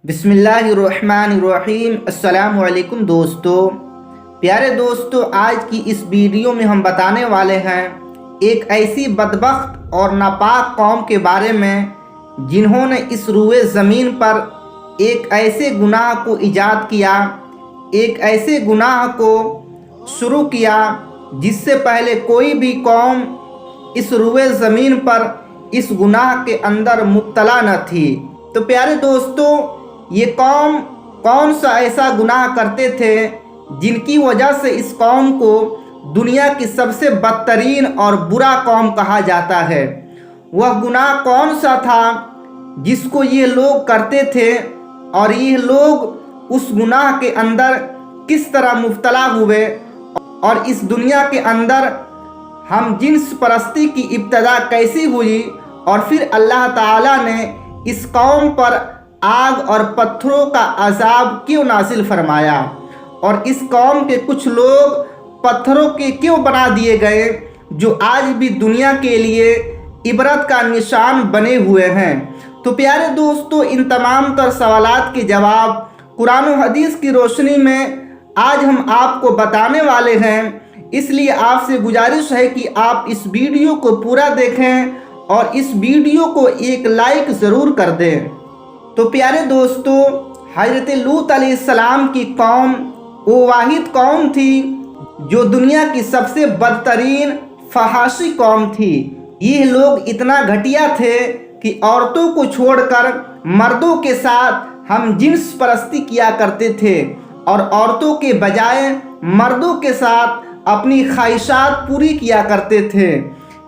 بسم اللہ الرحمن الرحیم۔ السلام علیکم دوستو، پیارے دوستو، آج کی اس ویڈیو میں ہم بتانے والے ہیں ایک ایسی بدبخت اور ناپاک قوم کے بارے میں جنہوں نے اس روئے زمین پر ایک ایسے گناہ کو ایجاد کیا، ایک ایسے گناہ کو شروع کیا جس سے پہلے کوئی بھی قوم اس روئے زمین پر اس گناہ کے اندر مبتلا نہ تھی۔ تو پیارے دوستو، یہ قوم کون سا ایسا گناہ کرتے تھے جن کی وجہ سے اس قوم کو دنیا کی سب سے بدترین اور برا قوم کہا جاتا ہے؟ وہ گناہ کون سا تھا جس کو یہ لوگ کرتے تھے، اور یہ لوگ اس گناہ کے اندر کس طرح مبتلا ہوئے، اور اس دنیا کے اندر ہم جنس پرستی کی ابتدا کیسی ہوئی، اور پھر اللہ تعالیٰ نے اس قوم پر آگ اور پتھروں کا عذاب کیوں نازل فرمایا، اور اس قوم کے کچھ لوگ پتھروں کے کیوں بنا دیے گئے جو آج بھی دنیا کے لیے عبرت کا نشان بنے ہوئے ہیں۔ تو پیارے دوستو، ان تمام تر سوالات کے جواب قرآن و حدیث کی روشنی میں آج ہم آپ کو بتانے والے ہیں، اس لیے آپ سے گزارش ہے کہ آپ اس ویڈیو کو پورا دیکھیں اور اس ویڈیو کو ایک لائک ضرور کر دیں۔ تو پیارے دوستو، حضرت لوط علیہ السلام کی قوم وہ واحد قوم تھی جو دنیا کی سب سے بدترین فحاشی قوم تھی۔ یہ لوگ اتنا گھٹیا تھے کہ عورتوں کو چھوڑ کر مردوں کے ساتھ ہم جنس پرستی کیا کرتے تھے، اور عورتوں کے بجائے مردوں کے ساتھ اپنی خواہشات پوری کیا کرتے تھے۔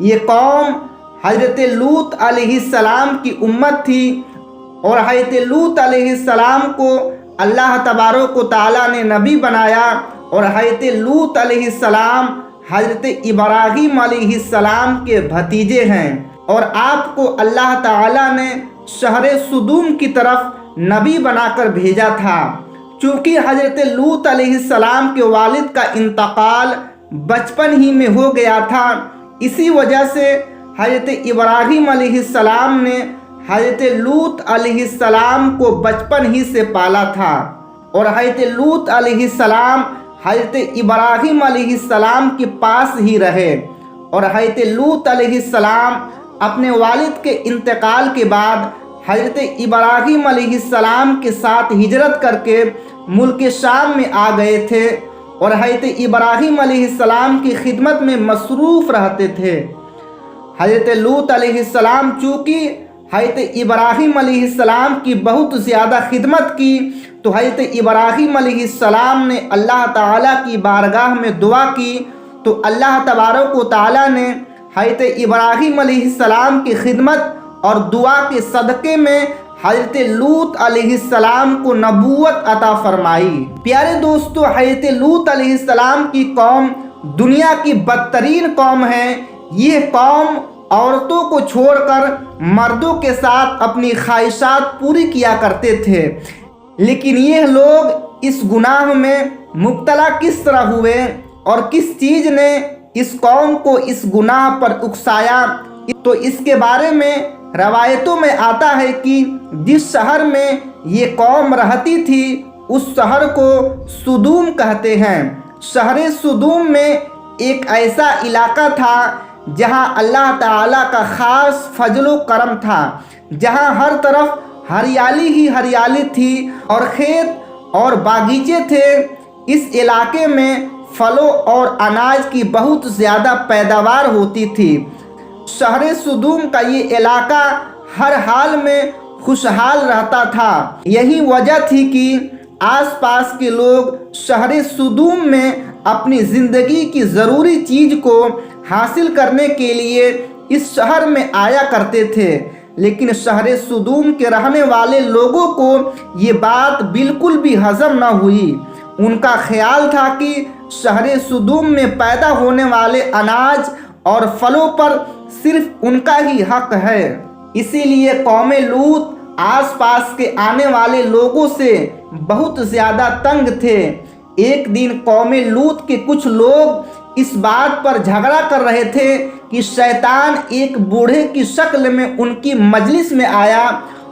یہ قوم حضرت لوط علیہ السلام کی امت تھی، اور حضرت لوط علیہ السلام کو اللہ تبارک و تعالیٰ نے نبی بنایا، اور حضرت لوط علیہ السلام حضرت ابراہیم علیہ السلام کے بھتیجے ہیں، اور آپ کو اللہ تعالیٰ نے شہر سدوم کی طرف نبی بنا کر بھیجا تھا۔ چونکہ حضرت لوط علیہ السلام کے والد کا انتقال بچپن ہی میں ہو گیا تھا، اسی وجہ سے حضرت ابراہیم علیہ السلام نے حضرت لوط علیہ السلام کو بچپن ہی سے پالا تھا، اور حضرت لوط علیہ السلام حضرت ابراہیم علیہ السلام کے پاس ہی رہے، اور حضرت لوط علیہ السلام اپنے والد کے انتقال کے بعد حضرت ابراہیم علیہ السلام کے ساتھ ہجرت کر کے ملک شام میں آ گئے تھے، اور حضرت ابراہیم علیہ السلام کی خدمت میں مصروف رہتے تھے۔ حضرت لوط علیہ السلام چونکہ حضرت ابراہیم علیہ السلام کی بہت زیادہ خدمت کی، تو حضرت ابراہیم علیہ السلام نے اللہ تعالیٰ کی بارگاہ میں دعا کی، تو اللہ تبارک و تعالیٰ نے حضرت ابراہیم علیہ السلام کی خدمت اور دعا کے صدقے میں حضرت لوط علیہ السلام کو نبوت عطا فرمائی۔ پیارے دوستو، حضرت لوط علیہ السلام کی قوم دنیا کی بدترین قوم ہے۔ یہ قوم عورتوں کو چھوڑ کر مردوں کے ساتھ اپنی خواہشات پوری کیا کرتے تھے، لیکن یہ لوگ اس گناہ میں مبتلا کس طرح ہوئے، اور کس چیز نے اس قوم کو اس گناہ پر اکسایا؟ تو اس کے بارے میں روایتوں میں آتا ہے کہ جس شہر میں یہ قوم رہتی تھی اس شہر کو سدوم کہتے ہیں۔ شہر سدوم میں ایک ایسا علاقہ تھا جہاں اللہ تعالیٰ کا خاص فضل و کرم تھا، جہاں ہر طرف ہریالی ہی ہریالی تھی، اور کھیت اور باغیچے تھے۔ اس علاقے میں پھلوں اور اناج کی بہت زیادہ پیداوار ہوتی تھی۔ شہر سدوم کا یہ علاقہ ہر حال میں خوشحال رہتا تھا۔ یہی وجہ تھی کہ آس پاس کے لوگ شہر سدوم میں اپنی زندگی کی ضروری چیز کو حاصل کرنے کے لیے اس شہر میں آیا کرتے تھے، لیکن شہر سدوم کے رہنے والے لوگوں کو یہ بات بالکل بھی ہضم نہ ہوئی۔ ان کا خیال تھا کہ شہر سدوم میں پیدا ہونے والے اناج اور پھلوں پر صرف ان کا ہی حق ہے، اسی لیے قوم لوط آس پاس کے آنے والے لوگوں سے بہت زیادہ تنگ تھے۔ ایک دن قوم لوط کے کچھ لوگ اس بات پر جھگڑا کر رہے تھے کہ شیطان ایک بوڑھے کی شکل میں ان کی مجلس میں آیا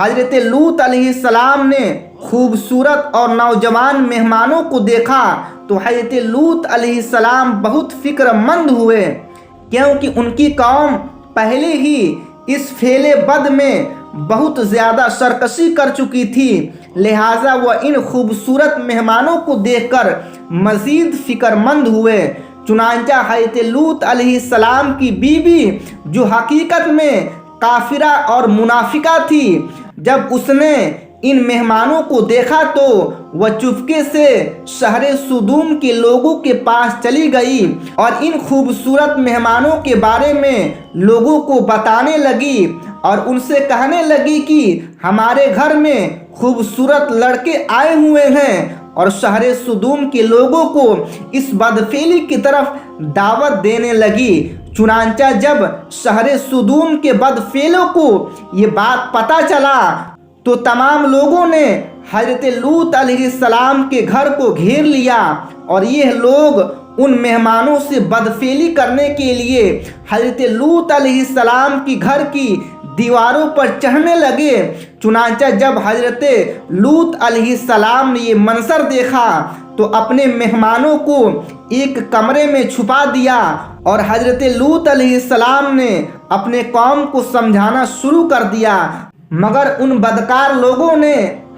حضرت لوط علیہ السلام نے خوبصورت اور نوجوان مہمانوں کو دیکھا تو حضرت لوط علیہ السلام بہت فکر مند ہوئے، کیونکہ ان کی قوم پہلے ہی اس فعل بد میں بہت زیادہ سرکشی کر چکی تھی، لہٰذا وہ ان خوبصورت مہمانوں کو دیکھ کر مزید فکر مند ہوئے۔ چنانچہ حضرت لوط علیہ السلام کی بیوی جو حقیقت میں کافرہ اور منافقہ تھی، جب اس نے ان مہمانوں کو دیکھا تو وہ چپکے سے شہر سدوم کے لوگوں کے پاس چلی گئی اور ان خوبصورت مہمانوں کے بارے میں لوگوں کو بتانے لگی اور ان سے کہنے لگی کہ ہمارے گھر میں خوبصورت لڑکے آئے ہوئے ہیں، اور شہر سدوم کے لوگوں کو اس بدفعلی کی طرف دعوت دینے لگی۔ چنانچہ جب شہر سدوم کے بدفعلوں کو یہ بات پتہ چلا تو تمام لوگوں نے حضرت لوط علیہ السلام کے گھر کو گھیر لیا، اور یہ لوگ ان مہمانوں سے بدفعلی کرنے کے لیے حضرت لوط علیہ السلام کی گھر کی دیواروں پر چڑھنے لگے۔ چنانچہ جب حضرت لوط علیہ السلام نے یہ منظر دیکھا تو اپنے مہمانوں کو ایک کمرے میں چھپا دیا، اور حضرت لوط علیہ السلام نے اپنے قوم کو سمجھانا شروع کر دیا، مگر ان بدکار لوگوں نے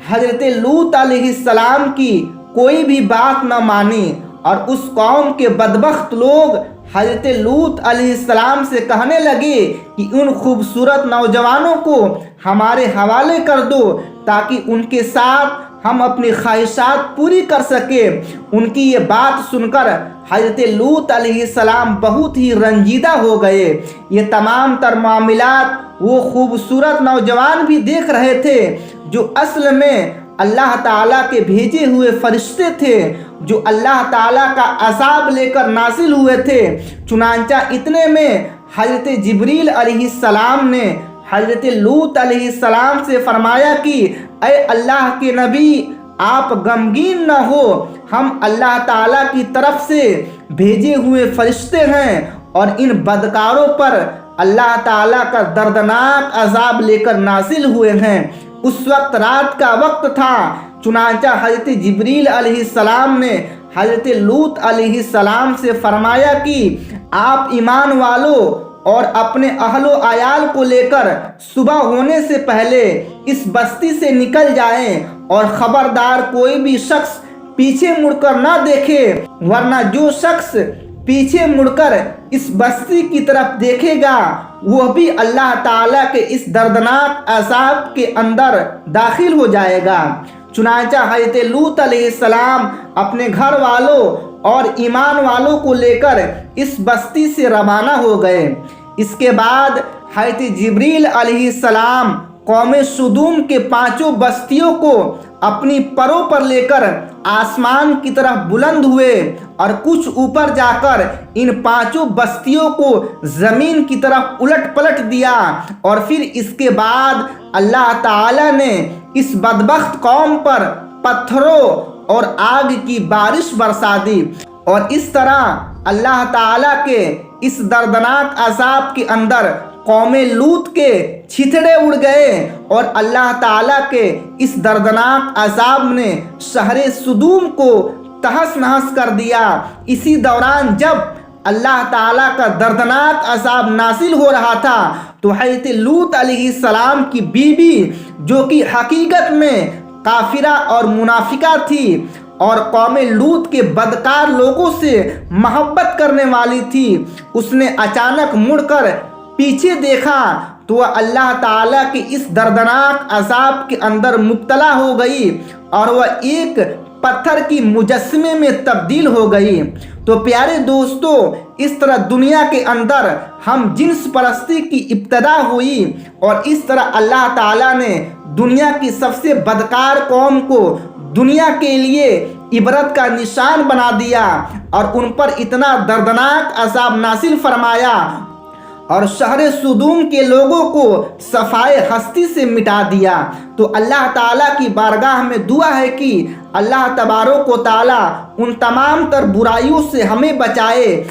حضرت لوط علیہ السلام کی کوئی بھی بات نہ مانی، اور اس قوم کے بدبخت لوگ حضرت لوط علیہ السلام سے کہنے لگے کہ ان خوبصورت نوجوانوں کو ہمارے حوالے کر دو تاکہ ان کے ساتھ ہم اپنی خواہشات پوری کر سکیں۔ ان کی یہ بات سن کر حضرت لوط علیہ السلام بہت ہی رنجیدہ ہو گئے۔ یہ تمام تر معاملات وہ خوبصورت نوجوان بھی دیکھ رہے تھے جو اصل میں اللہ تعالیٰ کے بھیجے ہوئے فرشتے تھے، جو اللہ تعالیٰ کا عذاب لے کر نازل ہوئے تھے۔ چنانچہ اتنے میں حضرت جبریل علیہ السلام نے حضرت لوط علیہ السلام سے فرمایا کہ اے اللہ کے نبی، آپ غمگین نہ ہو، ہم اللہ تعالیٰ کی طرف سے بھیجے ہوئے فرشتے ہیں اور ان بدکاروں پر اللہ تعالیٰ کا دردناک عذاب لے کر نازل ہوئے ہیں۔ اس وقت رات کا وقت تھا، چنانچہ حضرت جبریل علیہ السلام نے حضرت لوط علیہ السلام سے فرمایا کہ آپ ایمان والوں اور اپنے اہل و عیال کو لے کر صبح ہونے سے پہلے اس بستی سے نکل جائیں، اور خبردار کوئی بھی شخص پیچھے مڑ کر نہ دیکھے، ورنہ جو شخص پیچھے مڑ کر اس بستی کی طرف دیکھے گا وہ بھی اللہ تعالیٰ کے اس دردناک عذاب کے اندر داخل ہو جائے گا۔ چنانچہ حضرت لوط علیہ السلام اپنے گھر والوں اور ایمان والوں کو لے کر اس بستی سے روانہ ہو گئے۔ اس کے بعد حضرت جبریل علیہ السلام قوم سدوم کے پانچوں بستیوں کو اپنی پروں پر لے کر آسمان کی طرف بلند ہوئے، اور کچھ اوپر جا کر ان پانچوں بستیوں کو زمین کی طرف الٹ پلٹ دیا، اور پھر اس کے بعد اللہ تعالیٰ نے اس بدبخت قوم پر پتھروں اور آگ کی بارش برسا دی، اور اس طرح اللہ تعالیٰ کے اس دردناک عذاب کے اندر قوم لوط کے چھتڑے اڑ گئے، اور اللہ تعالیٰ کے اس دردناک عذاب نے شہر سدوم کو تہس نہس کر دیا۔ اسی دوران جب اللہ تعالیٰ کا دردناک عذاب نازل ہو رہا تھا تو حضرت لوط علیہ السلام کی بیوی جو کہ حقیقت میں کافرہ اور منافقہ تھی اور قوم لوط کے بدکار لوگوں سے محبت کرنے والی تھی، اس نے اچانک مڑ کر پیچھے دیکھا تو وہ اللہ تعالیٰ کے اس دردناک عذاب کے اندر مبتلا ہو گئی، اور وہ ایک پتھر کی مجسمے میں تبدیل ہو گئی۔ تو پیارے دوستو، اس طرح دنیا کے اندر ہم جنس پرستی کی ابتدا ہوئی، اور اس طرح اللہ تعالیٰ نے دنیا کی سب سے بدکار قوم کو دنیا کے لیے عبرت کا نشان بنا دیا، اور ان پر اتنا دردناک عذاب نازل فرمایا، اور شہر سدوم کے لوگوں کو صفائے ہستی سے مٹا دیا۔ تو اللہ تعالیٰ کی بارگاہ میں دعا ہے کہ اللہ تبارک و تعالیٰ ان تمام تر برائیوں سے ہمیں بچائے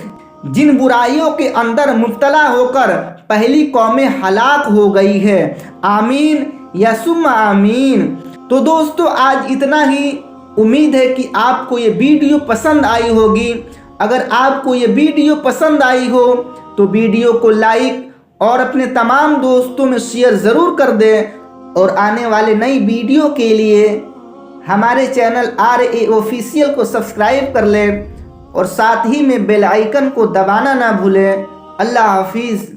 جن برائیوں کے اندر مبتلا ہو کر پہلی قومیں ہلاک ہو گئی ہے۔ آمین۔ یا سم آمین۔ تو دوستو آج اتنا ہی، امید ہے کہ آپ کو یہ ویڈیو پسند آئی ہوگی۔ اگر آپ کو یہ ویڈیو پسند آئی ہو تو ویڈیو کو لائک اور اپنے تمام دوستوں میں شیئر ضرور کر دیں، اور آنے والے نئی ویڈیو کے لیے ہمارے چینل RA آفیشیل کو سبسکرائب کر لیں، اور ساتھ ہی میں بیل آئیکن کو دبانا نہ بھولیں۔ اللہ حافظ۔